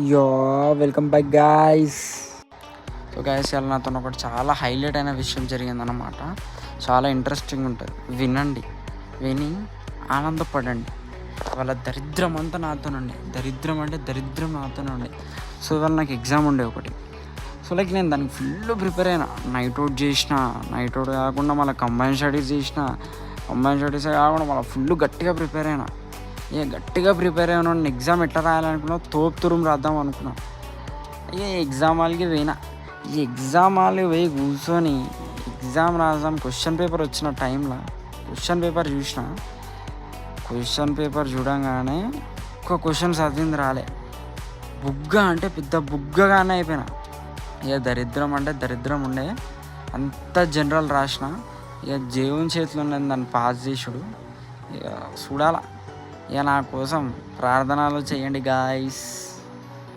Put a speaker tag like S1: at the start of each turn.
S1: Yo welcome back guys. So guys, ఇలా నాతో ఒకటి చాలా హైలైట్ అయిన విషయం జరిగిందన్నమాట. చాలా ఇంట్రెస్టింగ్ ఉంటుంది, వినండి. విని ఆనందపడండి. వాళ్ళ దరిద్రం అంతా నాతోనండి, దరిద్రం అంటే దరిద్రం నాతోనండి. సో ఇవాళ నాకు ఎగ్జామ్ ఉండే ఒకటి. సో లైక్ నేను దానికి ఫుల్ ప్రిపేర్ అయినా, నైట్ అవుట్ చేసిన, నైట్ అవుట్ కాకుండా మళ్ళీ కంబైన్ స్టడీస్ చేసిన, కంబైన్ స్టడీస్ కాకుండా మళ్ళీ ఫుల్ గట్టిగా ప్రిపేర్ అయినా. గట్టిగా ప్రిపేర్ అయినా ఎగ్జామ్ ఎట్లా రాయాలనుకున్నా, తోపుతురుము రాద్దాం అనుకున్నా. ఎగ్జామ్ హాల్కి పోయినా. ఈ ఎగ్జామ్ హాల్కి పోయి కూర్చొని ఎగ్జామ్ రాద్దాం. క్వశ్చన్ పేపర్ వచ్చిన టైంలో క్వశ్చన్ పేపర్ చూసిన. క్వశ్చన్ పేపర్ చూడంగానే ఒక క్వశ్చన్ చదివింది రాలే. బుగ్గ అంటే పెద్ద బుగ్గగానే అయిపోయినా. దరిద్రం అంటే దరిద్రం ఉండే, అంత జనరల్ రాసిన. దేవుని చేతిలో ఉన్నది దాన్ని పాస్ చేసుడు. చూడాల. నా కోసం ప్రార్థనలు చేయండి గాయస్.